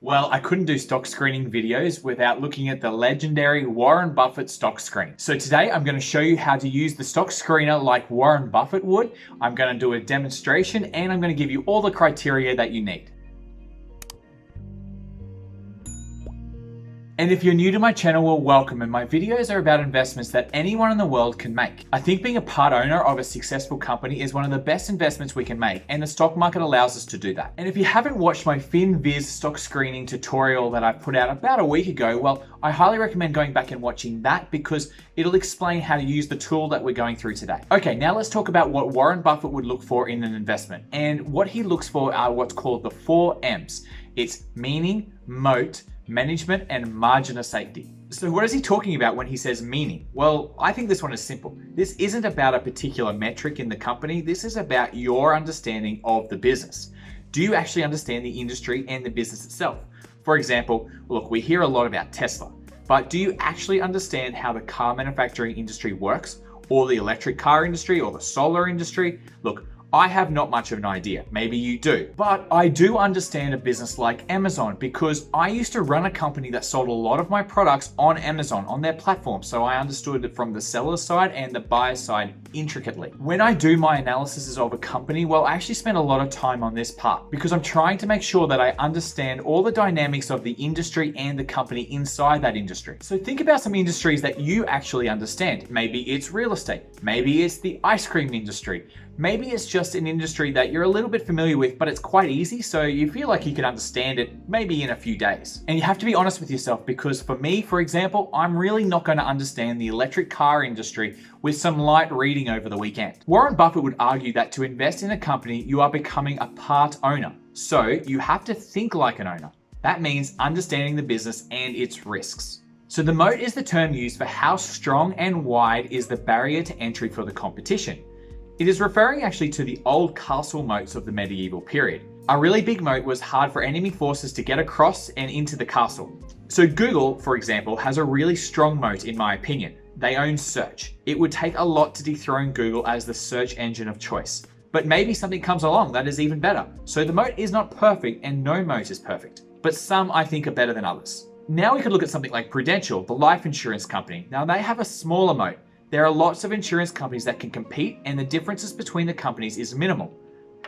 Well, I couldn't do stock screening videos without looking at the legendary Warren Buffett stock screen. So today I'm going to show you how to use the stock screener like Warren Buffett would. I'm going to do a demonstration and I'm going to give you all the criteria that you need. And if you're new to my channel, well, welcome, and my videos are about investments that anyone in the world can make. I think being a part owner of a successful company is one of the best investments we can make, and the stock market allows us to do that. And if you haven't watched my Finviz stock screening tutorial that I put out about a week ago, well, I highly recommend going back and watching that because it'll explain how to use the tool that we're going through today. Okay, now let's talk about what Warren Buffett would look for in an investment. And what he looks for are what's called the 4 M's. It's meaning, moat, management, and margin of safety. So what is he talking about when he says meaning? Well, I think this one is simple. This isn't about a particular metric in the company. This is about your understanding of the business. Do you actually understand the industry and the business itself? For example, look, we hear a lot about Tesla, but do you actually understand how the car manufacturing industry works, or the electric car industry, or the solar industry? Look, I have not much of an idea. Maybe you do. But I do understand a business like Amazon because I used to run a company that sold a lot of my products on Amazon, on their platform. So I understood it from the seller side and the buyer side intricately. When I do my analysis of a company, well, I actually spend a lot of time on this part because I'm trying to make sure that I understand all the dynamics of the industry and the company inside that industry. So think about some industries that you actually understand. Maybe it's real estate. Maybe it's the ice cream industry. Maybe it's just an industry that you're a little bit familiar with, but it's quite easy, so you feel like you can understand it maybe in a few days. And you have to be honest with yourself because for me, for example, I'm really not going to understand the electric car industry with some light reading over the weekend. Warren Buffett would argue that to invest in a company, you are becoming a part owner. So you have to think like an owner. That means understanding the business and its risks. So the moat is the term used for how strong and wide is the barrier to entry for the competition. It is referring actually to the old castle moats of the medieval period. A really big moat was hard for enemy forces to get across and into the castle. So Google, for example, has a really strong moat in my opinion. They own search. It would take a lot to dethrone Google as the search engine of choice. But maybe something comes along that is even better. So the moat is not perfect and no moat is perfect. But some I think are better than others. Now we could look at something like Prudential, the life insurance company. Now they have a smaller moat. There are lots of insurance companies that can compete and the differences between the companies is minimal.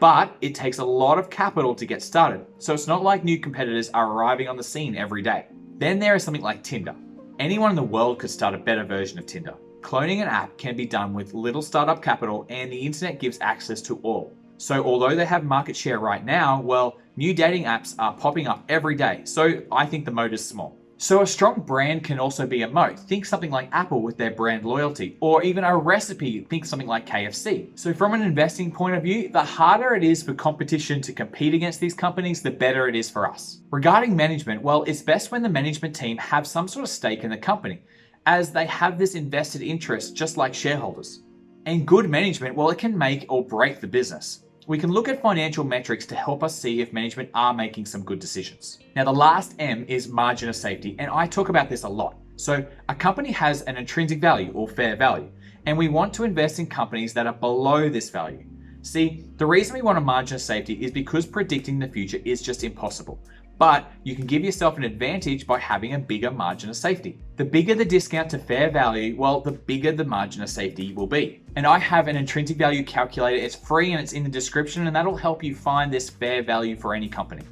But it takes a lot of capital to get started. So it's not like new competitors are arriving on the scene every day. Then there is something like Tinder. Anyone in the world could start a better version of Tinder. Cloning an app can be done with little startup capital and the internet gives access to all. So although they have market share right now, well, new dating apps are popping up every day. So I think the moat is small. So a strong brand can also be a moat. Think something like Apple with their brand loyalty, or even a recipe, think something like KFC. So from an investing point of view, the harder it is for competition to compete against these companies, the better it is for us. Regarding management, well, it's best when the management team have some sort of stake in the company, as they have this invested interest just like shareholders. And good management, well, it can make or break the business. We can look at financial metrics to help us see if management are making some good decisions. Now, the last M is margin of safety, and I talk about this a lot. So a company has an intrinsic value or fair value, and we want to invest in companies that are below this value. See, the reason we want a margin of safety is because predicting the future is just impossible. But you can give yourself an advantage by having a bigger margin of safety. The bigger the discount to fair value, well, the bigger the margin of safety will be. And I have an intrinsic value calculator. It's free and it's in the description, and that'll help you find this fair value for any company.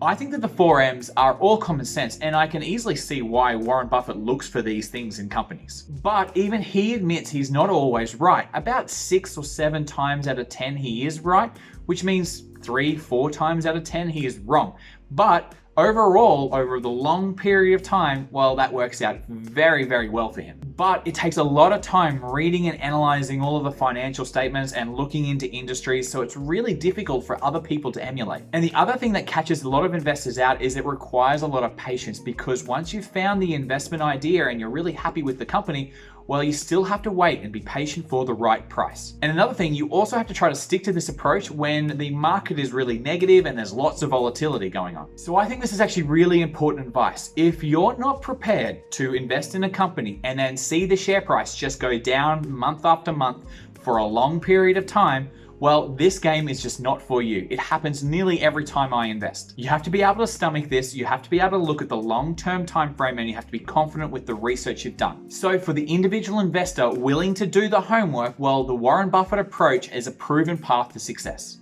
I think that the 4 M's are all common sense, and I can easily see why Warren Buffett looks for these things in companies. But even he admits he's not always right. About 6 or 7 times out of 10 he is right, which means 3-4 times out of 10 he is wrong. But overall, over the long period of time, well, that works out very, very well for him. But it takes a lot of time reading and analyzing all of the financial statements and looking into industries, so it's really difficult for other people to emulate. And the other thing that catches a lot of investors out is it requires a lot of patience, because once you've found the investment idea and you're really happy with the company, well, you still have to wait and be patient for the right price. And another thing, you also have to try to stick to this approach when the market is really negative and there's lots of volatility going on. So I think this is actually really important advice. If you're not prepared to invest in a company and then see the share price just go down month after month for a long period of time, Well, this game is just not for you. It happens nearly every time I invest. You have to be able to stomach this, you have to be able to look at the long-term time frame, and you have to be confident with the research you've done. So for the individual investor willing to do the homework, well, the Warren Buffett approach is a proven path to success.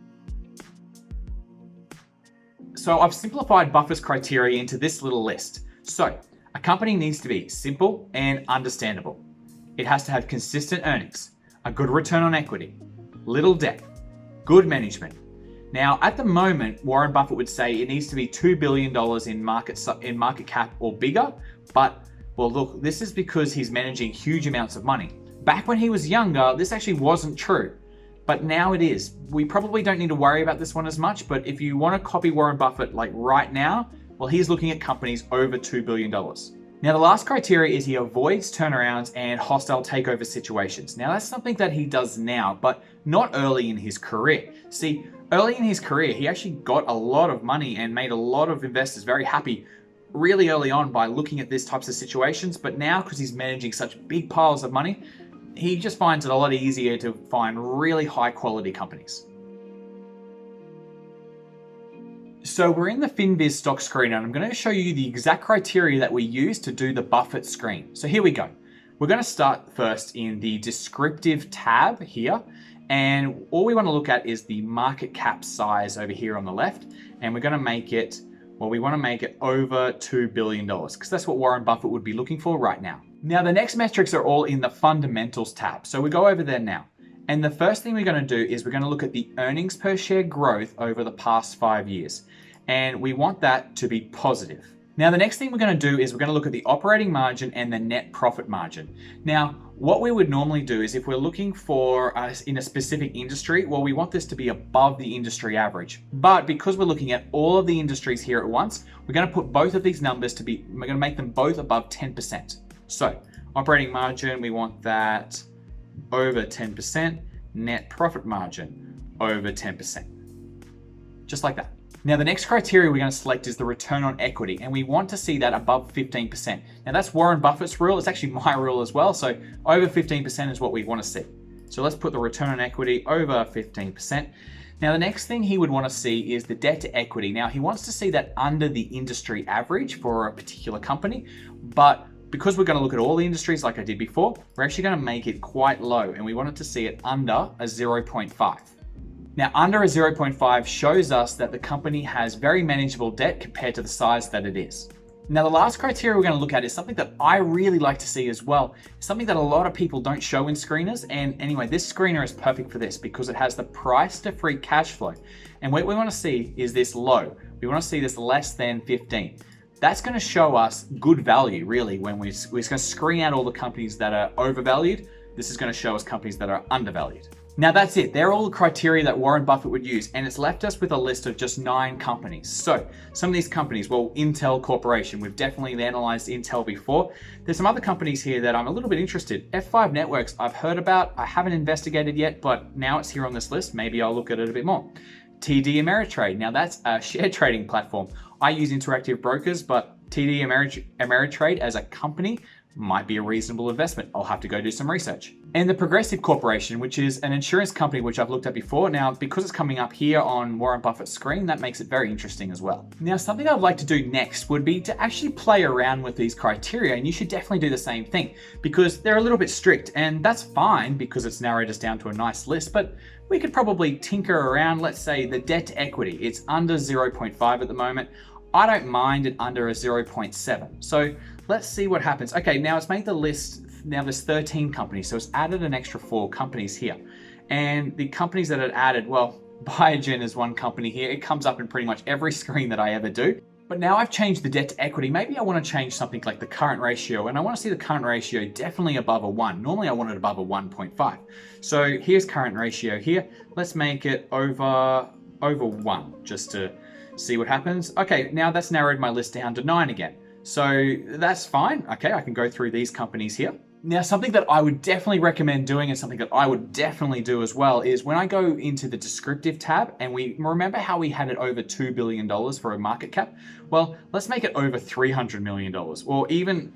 So I've simplified Buffett's criteria into this little list. So a company needs to be simple and understandable. It has to have consistent earnings, a good return on equity, little debt, good management. Now, at the moment, Warren Buffett would say it needs to be $2 billion in market cap or bigger, but well, look, this is because he's managing huge amounts of money. Back when he was younger, this actually wasn't true, but now it is. We probably don't need to worry about this one as much, but if you want to copy Warren Buffett like right now, well, he's looking at companies over $2 billion. Now, the last criteria is he avoids turnarounds and hostile takeover situations. Now, that's something that he does now, but not early in his career. See, early in his career, he actually got a lot of money and made a lot of investors very happy really early on by looking at these types of situations. But now, because he's managing such big piles of money, he just finds it a lot easier to find really high quality companies. So we're in the Finviz stock screen, and I'm going to show you the exact criteria that we use to do the Buffett screen. So here we go. We're going to start first in the descriptive tab here. And all we want to look at is the market cap size over here on the left. And we're going to make it, well, we want to make it over $2 billion because that's what Warren Buffett would be looking for right now. Now, the next metrics are all in the fundamentals tab. So we go over there now. And the first thing we're going to do is we're going to look at the earnings per share growth over the past 5 years. And we want that to be positive. Now, the next thing we're going to do is we're going to look at the operating margin and the net profit margin. Now, what we would normally do is if we're looking for us in a specific industry, well, we want this to be above the industry average. But because we're looking at all of the industries here at once, we're going to put both of these numbers to be, we're going to make them both above 10%. So operating margin, we want that over 10%, net profit margin over 10%, just like that. Now, the next criteria we're going to select is the return on equity, and we want to see that above 15%. Now, that's Warren Buffett's rule. It's actually my rule as well. So over 15% is what we want to see. So let's put the return on equity over 15%. Now, the next thing he would want to see is the debt to equity. Now, he wants to see that under the industry average for a particular company, but because we're going to look at all the industries like I did before, we're actually going to make it quite low, and we wanted to see it under a 0.5. Now, under a 0.5 shows us that the company has very manageable debt compared to the size that it is. Now, the last criteria we're going to look at is something that I really like to see as well. Something that a lot of people don't show in screeners. And anyway, this screener is perfect for this because it has the price to free cash flow. And what we want to see is this low. We want to see this less than 15. That's going to show us good value, really, when we're going to screen out all the companies that are overvalued. This is going to show us companies that are undervalued. Now, that's it. They're all the criteria that Warren Buffett would use, and it's left us with a list of just 9 companies. So some of these companies, well, Intel Corporation, we've definitely analyzed Intel before. There's some other companies here that I'm a little bit interested. F5 Networks, I've heard about, I haven't investigated yet, but now it's here on this list. Maybe I'll look at it a bit more. TD Ameritrade, now that's a share trading platform. I use Interactive Brokers, but TD Ameritrade as a company might be a reasonable investment. I'll have to go do some research. And the Progressive Corporation, which is an insurance company, which I've looked at before. Now, because it's coming up here on Warren Buffett's screen, that makes it very interesting as well. Now, something I'd like to do next would be to actually play around with these criteria, and you should definitely do the same thing because they're a little bit strict, and that's fine because it's narrowed us down to a nice list, but we could probably tinker around. Let's say the debt to equity, it's under 0.5 at the moment. I don't mind it under a 0.7. So let's see what happens. Okay, now it's made the list. Now there's 13 companies, so it's added an extra 4 companies here. And the companies that it added, well, Biogen is one company here. It comes up in pretty much every screen that I ever do. But now I've changed the debt to equity. Maybe I want to change something like the current ratio, and I want to see the current ratio definitely above a 1. Normally I want it above a 1.5. So here's current ratio here. Let's make it over 1 just to see what happens. Okay, now that's narrowed my list down to 9 again. So that's fine. Okay, I can go through these companies here. Now, something that I would definitely recommend doing and something that I would definitely do as well is when I go into the descriptive tab, and we remember how we had it over $2 billion for a market cap. Well, let's make it over $300 million or even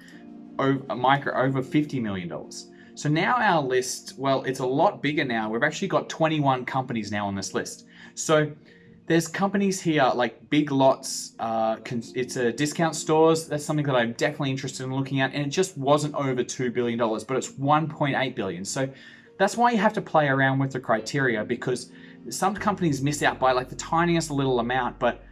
over $50 million. So now our list, well, it's a lot bigger now. We've actually got 21 companies now on this list. So there's companies here like Big Lots, it's a discount stores. That's something that I'm definitely interested in looking at. And it just wasn't over $2 billion, but it's 1.8 billion. So that's why you have to play around with the criteria, because some companies miss out by like the tiniest little amount, but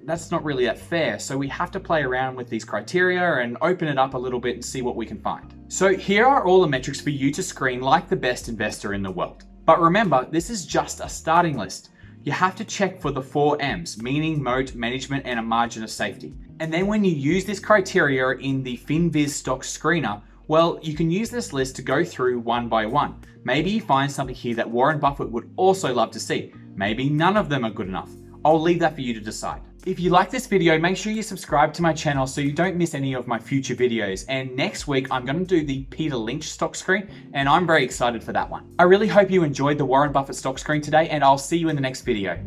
that's not really that fair. So we have to play around with these criteria and open it up a little bit and see what we can find. So here are all the metrics for you to screen like the best investor in the world. But remember, this is just a starting list. You have to check for the 4 M's, meaning moat, management, and a margin of safety. And then when you use this criteria in the Finviz stock screener, well, you can use this list to go through one by one. Maybe you find something here that Warren Buffett would also love to see. Maybe none of them are good enough. I'll leave that for you to decide. If you like this video, make sure you subscribe to my channel so you don't miss any of my future videos. And next week, I'm going to do the Peter Lynch stock screen, and I'm very excited for that one. I really hope you enjoyed the Warren Buffett stock screen today, and I'll see you in the next video.